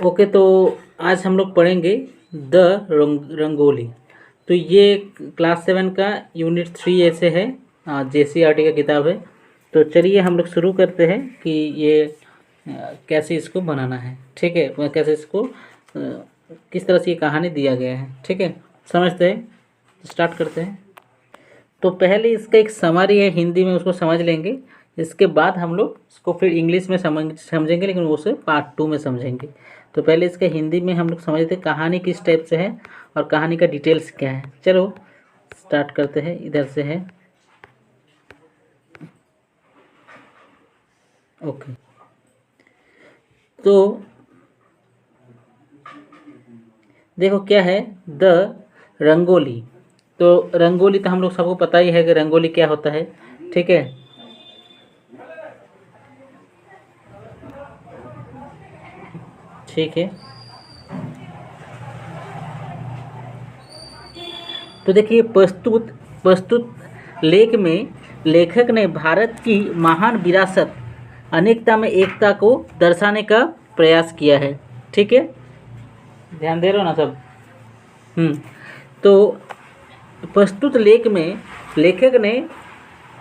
Okay, तो आज हम लोग पढ़ेंगे द रंगोली। तो ये क्लास 7 का यूनिट 3 ऐसे है, JCRT का किताब है। तो चलिए हम लोग शुरू करते हैं कि ये कैसे इसको बनाना है। ठीक है, कैसे इसको किस तरह से ये कहानी दिया गया है। ठीक है, समझते हैं, स्टार्ट करते हैं। तो पहले इसका एक समरी है हिंदी में, उसको समझ लेंगे। इसके बाद हम लोग इसको फिर इंग्लिश में समझेंगे, लेकिन वो से पार्ट 2 में समझेंगे। तो पहले इसका हिंदी में हम लोग समझते हैं कहानी किस टाइप से है और कहानी का डिटेल्स क्या है। चलो स्टार्ट करते हैं। इधर से है, ओके। तो देखो क्या है द रंगोली। तो रंगोली तो हम लोग सबको पता ही है कि रंगोली क्या होता है। ठीक है, ठीक है। तो देखिए प्रस्तुत लेख में लेखक ने भारत की महान विरासत अनेकता में एकता को दर्शाने का प्रयास किया है। ठीक है, ध्यान दे रहे हो ना सब। तो प्रस्तुत लेख में लेखक ने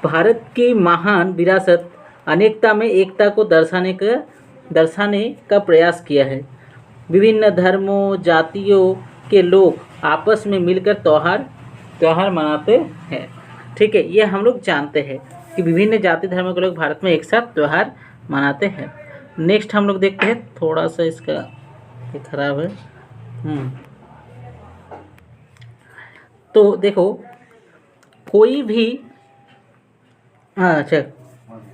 भारत की महान विरासत अनेकता में एकता को दर्शाने का प्रयास किया है। विभिन्न धर्मों जातियों के लोग आपस में मिलकर त्यौहार मनाते हैं। ठीक है, ये हम लोग जानते हैं कि विभिन्न जाति धर्मों के लोग भारत में एक साथ त्यौहार मनाते हैं। नेक्स्ट हम लोग देखते हैं, थोड़ा सा इसका ये खराब है। तो देखो कोई भी अच्छा,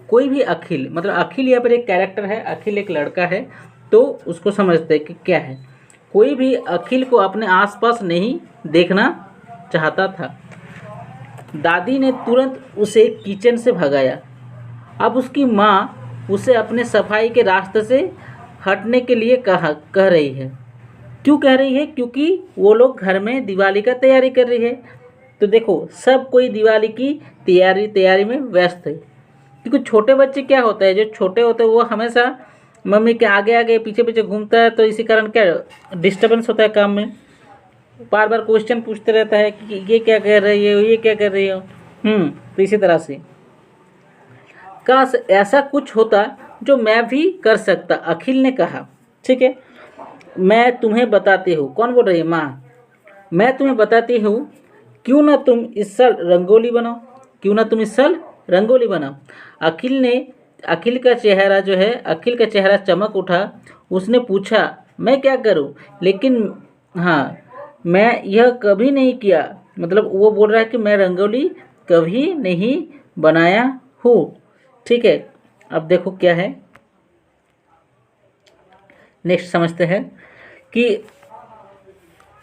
कोई भी अखिल, मतलब अखिल यहाँ पर एक कैरेक्टर है, अखिल एक लड़का है। तो उसको समझते हैं कि क्या है। कोई भी अखिल को अपने आसपास नहीं देखना चाहता था। दादी ने तुरंत उसे किचन से भगाया। अब उसकी माँ उसे अपने सफाई के रास्ते से हटने के लिए कह रही है। क्यों कह रही है? क्योंकि वो लोग घर में दिवाली का तैयारी कर रही है। तो देखो सब कोई दिवाली की तैयारी में व्यस्त है। क्योंकि छोटे बच्चे क्या होता है, जो छोटे होते हैं वो हमेशा मम्मी के आगे आगे पीछे पीछे घूमता है। तो इसी कारण क्या डिस्टर्बेंस होता है काम में, बार बार क्वेश्चन पूछते रहता है कि ये क्या कर रही है, ये क्या कर रही हो। तो इसी तरह से काश ऐसा कुछ होता जो मैं भी कर सकता, अखिल ने कहा। ठीक है, मैं तुम्हें बताती हूँ। कौन बोल रही है? माँ। मैं तुम्हें बताती हूँ, क्यों ना तुम इस साल रंगोली बनाओ, क्यों ना तुम इस साल रंगोली बनाओ। अखिल का चेहरा चमक उठा। उसने पूछा, मैं क्या करूँ? लेकिन हाँ, मैं यह कभी नहीं किया। मतलब वो बोल रहा है कि मैं रंगोली कभी नहीं बनाया हूँ। ठीक है, अब देखो क्या है, नेक्स्ट समझते हैं कि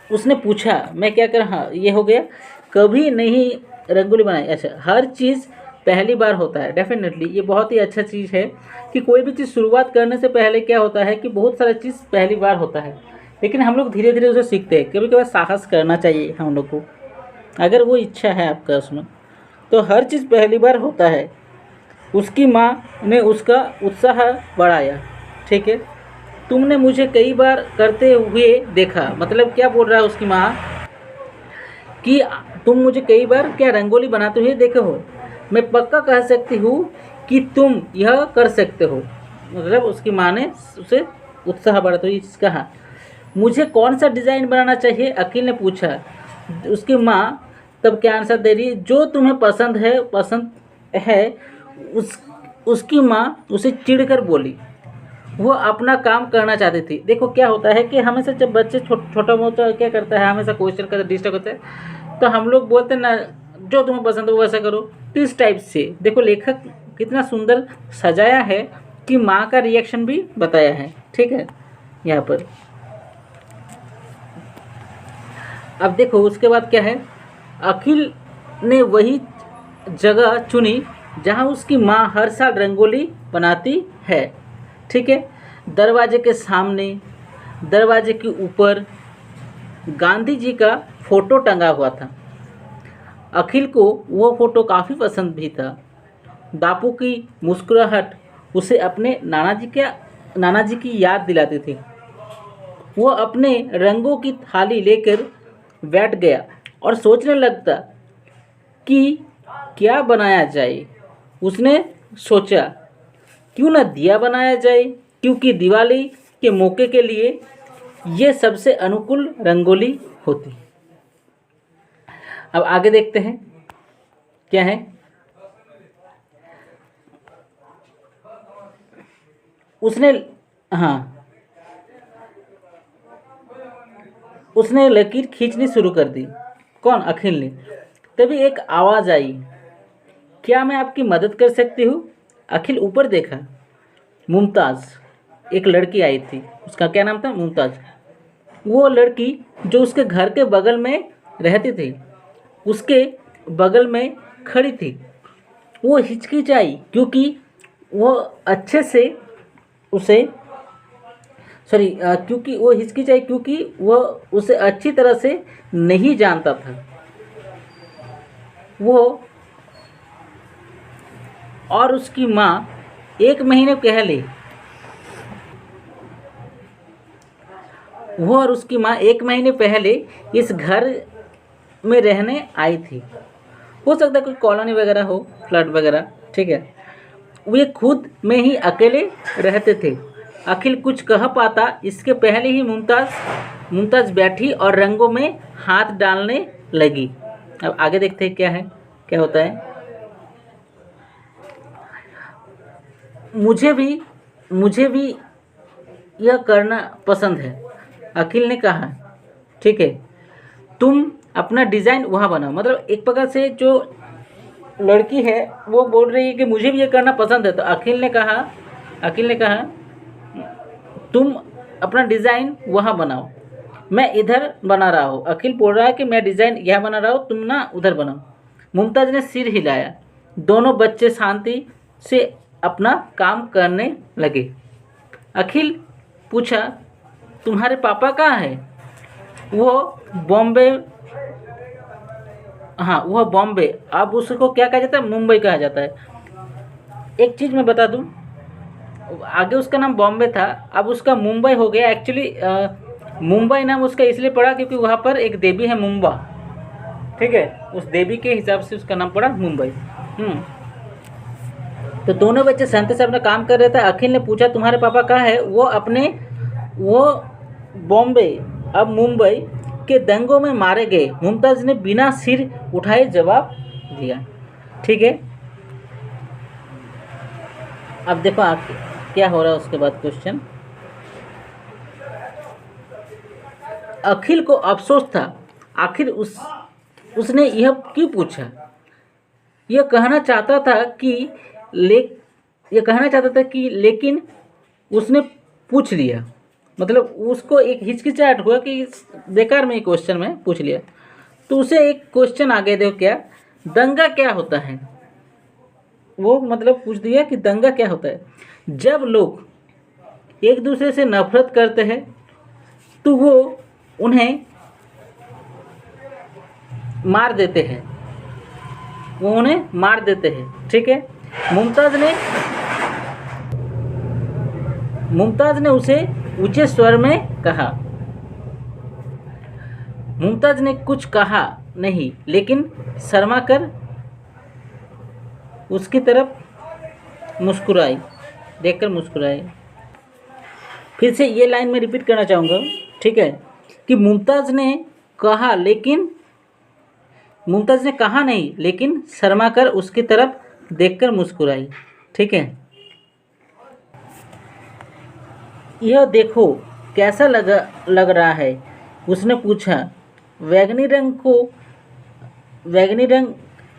उसने पूछा मैं क्या कर। हाँ, ये हो गया, कभी नहीं रंगोली बनाई। अच्छा, हर चीज़ पहली बार होता है। डेफिनेटली ये बहुत ही अच्छा चीज़ है कि कोई भी चीज़ शुरुआत करने से पहले क्या होता है कि बहुत सारा चीज़ पहली बार होता है, लेकिन हम लोग धीरे धीरे उसे सीखते हैं। कभी कभी साहस करना चाहिए हम लोग को, अगर वो इच्छा है आपका उसमें। तो हर चीज़ पहली बार होता है। उसकी माँ ने उसका उत्साह बढ़ाया। ठीक है, तुमने मुझे कई बार करते हुए देखा। मतलब क्या बोल रहा है उसकी माँ कि तुम मुझे कई बार क्या रंगोली बनाते हुए देखे हो। मैं पक्का कह सकती हूँ कि तुम यह कर सकते हो। मतलब उसकी माँ ने उसे उत्साह बढ़ाते हुए कहा। मुझे कौन सा डिज़ाइन बनाना चाहिए? अखिल ने पूछा। उसकी माँ तब क्या आंसर दे रही? जो तुम्हें पसंद है। उसकी माँ उसे चिढ़कर बोली। वो अपना काम करना चाहती थी। देखो क्या होता है कि हमेशा जब बच्चे छोटा मोटा क्या करता है, हमेशा क्वेश्चन करते डिस्टर्ब करते हैं, तो हम लोग बोलते हैं ना, जो तुम्हें पसंद हो वैसा करो। तो इस टाइप से देखो लेखक कितना सुंदर सजाया है कि माँ का रिएक्शन भी बताया है। ठीक है, यहाँ पर अब देखो उसके बाद क्या है, अखिल ने वही जगह चुनी जहाँ उसकी माँ हर साल रंगोली बनाती है। ठीक है, दरवाजे के सामने, दरवाजे के ऊपर गांधी जी का फोटो टंगा हुआ था। अखिल को वो फोटो काफ़ी पसंद भी था। बापू की मुस्कुराहट उसे अपने नाना जी की याद दिलाती थी। वह अपने रंगों की थाली लेकर बैठ गया और सोचने लगता कि क्या बनाया जाए। उसने सोचा क्यों न दिया बनाया जाए, क्योंकि दिवाली के मौके के लिए ये सबसे अनुकूल रंगोली होती। अब आगे देखते हैं क्या है। उसने उसने लकीर खींचनी शुरू कर दी। कौन? अखिल ने। तभी एक आवाज़ आई, क्या मैं आपकी मदद कर सकती हूँ? अखिल ऊपर देखा। मुमताज़, एक लड़की आई थी। उसका क्या नाम था? मुमताज़। वो लड़की जो उसके घर के बगल में रहती थी, उसके बगल में खड़ी थी। वो हिचकिचाई क्योंकि वो अच्छे से उसे क्योंकि वो हिचकिचाई क्योंकि वह उसे अच्छी तरह से नहीं जानता था। वो और उसकी माँ एक महीने पहले इस घर में रहने आई थी। हो सकता है कोई कॉलोनी वगैरह हो, फ्लैट वगैरह, ठीक है। वे खुद में ही अकेले रहते थे। अखिल कुछ कह पाता इसके पहले ही मुमताज़ बैठी और रंगों में हाथ डालने लगी। अब आगे देखते हैं क्या होता है। मुझे भी यह करना पसंद है, अखिल ने कहा। ठीक है, तुम अपना डिज़ाइन वहाँ बनाओ। मतलब एक प्रकार से जो लड़की है वो बोल रही है कि मुझे भी ये करना पसंद है। तो अखिल ने कहा तुम अपना डिज़ाइन वहाँ बनाओ, मैं इधर बना रहा हूँ। अखिल बोल रहा है कि मैं डिज़ाइन यहाँ बना रहा हूँ, तुम ना उधर बनाओ। मुमताज़ ने सिर हिलाया। दोनों बच्चे शांति से अपना काम करने लगे। अखिल पूछा, तुम्हारे पापा कहाँ हैं? वो बॉम्बे। अब उसको क्या कहा जाता है? मुंबई कहा जाता है। एक चीज़ मैं बता दूं, आगे उसका नाम बॉम्बे था, अब उसका मुंबई हो गया। एक्चुअली मुंबई नाम उसका इसलिए पड़ा क्योंकि वहाँ पर एक देवी है मुंबा, ठीक है, उस देवी के हिसाब से उसका नाम पड़ा मुंबई। तो दोनों बच्चे शांति से अपना काम कर रहे थे। अखिल ने पूछा, तुम्हारे पापा कहाँ है? वो बॉम्बे, अब मुंबई के दंगों में मारे गए। मुमताज़ ने बिना सिर उठाए जवाब दिया। ठीक है, अब देखो क्या हो रहा है उसके बाद क्वेश्चन। अखिल को अफसोस था, आखिर उसने यह क्यों पूछा। यह कहना चाहता था कि लेकिन उसने पूछ लिया। मतलब उसको एक हिचकिचाहट हुआ कि बेकार में क्वेश्चन में पूछ लिया। तो उसे एक क्वेश्चन आगे दो, क्या दंगा क्या होता है? वो मतलब पूछ दिया कि दंगा क्या होता है। जब लोग एक दूसरे से नफरत करते हैं तो वो उन्हें मार देते हैं, ठीक है। मुमताज़ ने उसे ऊंचे स्वर में कहा। मुमताज़ ने कुछ कहा नहीं, लेकिन शर्मा कर उसकी तरफ देखकर मुस्कुराई। फिर से ये लाइन में रिपीट करना चाहूँगा, ठीक है, कि मुमताज़ ने कहा नहीं, लेकिन शर्मा कर उसकी तरफ देखकर मुस्कुराई। ठीक है, यह देखो कैसा लग रहा है, उसने पूछा। वैगनी रंग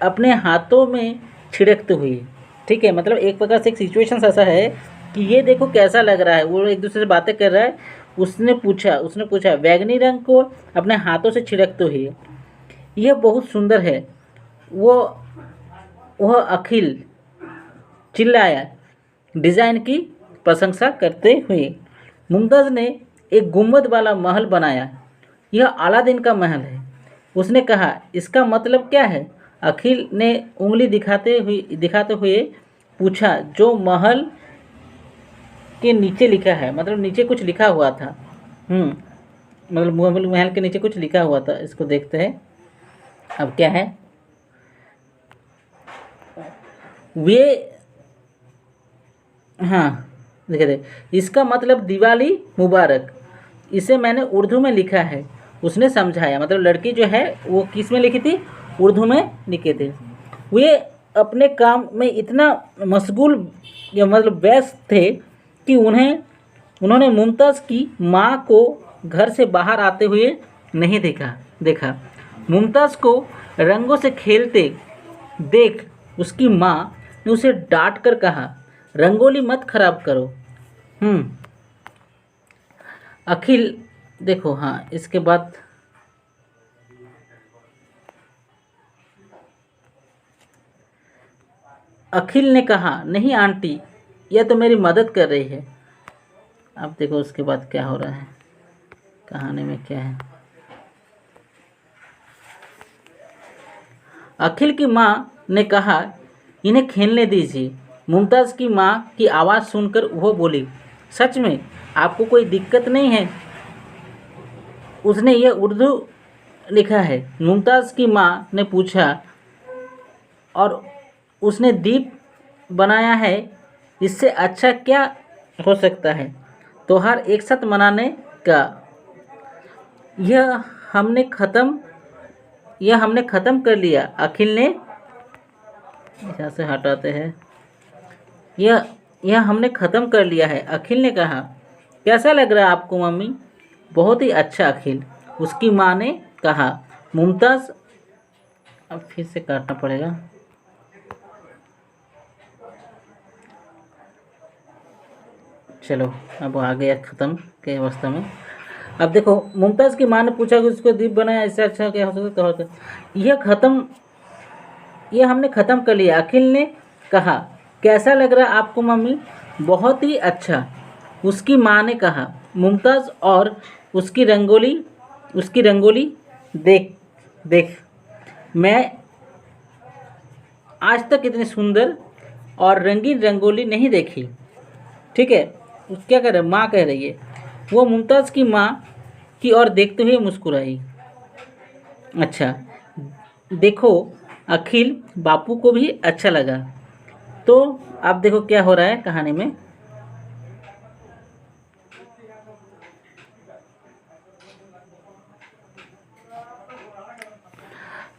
अपने हाथों में छिड़कते हुए। ठीक है, मतलब एक प्रकार से एक सिचुएशन ऐसा है कि ये देखो कैसा लग रहा है। वो एक दूसरे से बातें कर रहा है। उसने पूछा वैगनी रंग को अपने हाथों से छिड़कते हुए, यह बहुत सुंदर है। वह अखिल चिल्लाया, डिज़ाइन की प्रशंसा करते हुए। मुमताज़ ने एक गुंबद वाला महल बनाया। यह अलादीन का महल है, उसने कहा। इसका मतलब क्या है? अखिल ने उंगली दिखाते हुए पूछा। जो महल के नीचे लिखा है, मतलब नीचे कुछ लिखा हुआ था। मतलब महल के नीचे कुछ लिखा हुआ था, इसको देखते हैं अब क्या है। वे, हाँ देखिए, इसका मतलब दिवाली मुबारक, इसे मैंने उर्दू में लिखा है, उसने समझाया। मतलब लड़की जो है वो किस में लिखी थी, उर्दू में लिखे थे। वे अपने काम में इतना मशगूल या मतलब व्यस्त थे कि उन्होंने मुमताज़ की माँ को घर से बाहर आते हुए नहीं देखा। मुमताज़ को रंगों से खेलते देख उसकी माँ ने उसे डांट कर कहा, रंगोली मत खराब करो। अखिल, देखो हाँ, इसके बाद अखिल ने कहा, नहीं आंटी, यह तो मेरी मदद कर रही है। अब देखो उसके बाद क्या हो रहा है, कहानी में क्या है। अखिल की माँ ने कहा, इन्हें खेलने दीजिए। मुमताज़ की माँ की आवाज़ सुनकर वो बोली, सच में आपको कोई दिक्कत नहीं है? उसने यह उर्दू लिखा है। मुमताज़ की माँ ने पूछा, और उसने दीप बनाया है, इससे अच्छा क्या हो सकता है? त्योहार एक साथ मनाने का। यह हमने ख़त्म कर लिया। अखिल ने, यहाँ से हटाते हैं, यह हमने ख़त्म कर लिया है। अखिल ने कहा, कैसा लग रहा है आपको मम्मी? बहुत ही अच्छा अखिल, उसकी माँ ने कहा। मुमताज़, अब फिर से काटना पड़ेगा। चलो अब आ गया ख़त्म के अवस्था में। अब देखो, मुमताज़ की माँ ने पूछा कि उसको दीप बनाया, इससे अच्छा क्या हो सकता है? यह हमने ख़त्म कर लिया। अखिल ने कहा, कैसा लग रहा है आपको मम्मी? बहुत ही अच्छा, उसकी माँ ने कहा। मुमताज़, और उसकी रंगोली देख, मैं आज तक इतनी सुंदर और रंगीन रंगोली नहीं देखी। ठीक है, क्या कह रहे, माँ कह रही है। वो मुमताज़ की माँ की ओर देखते हुए मुस्कुराई। अच्छा, देखो अखिल, बापू को भी अच्छा लगा। तो आप देखो क्या हो रहा है कहानी में।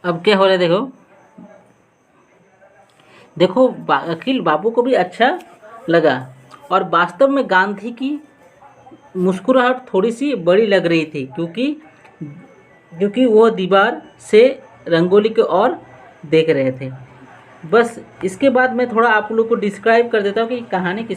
अब क्या हो रहा है, देखो अखिल, बाबू को भी अच्छा लगा, और वास्तव में गांधी की मुस्कुराहट थोड़ी सी बड़ी लग रही थी, क्योंकि वो दीवार से रंगोली की ओर देख रहे थे। बस इसके बाद मैं थोड़ा आप लोग को डिस्क्राइब कर देता हूँ कि कहानी किस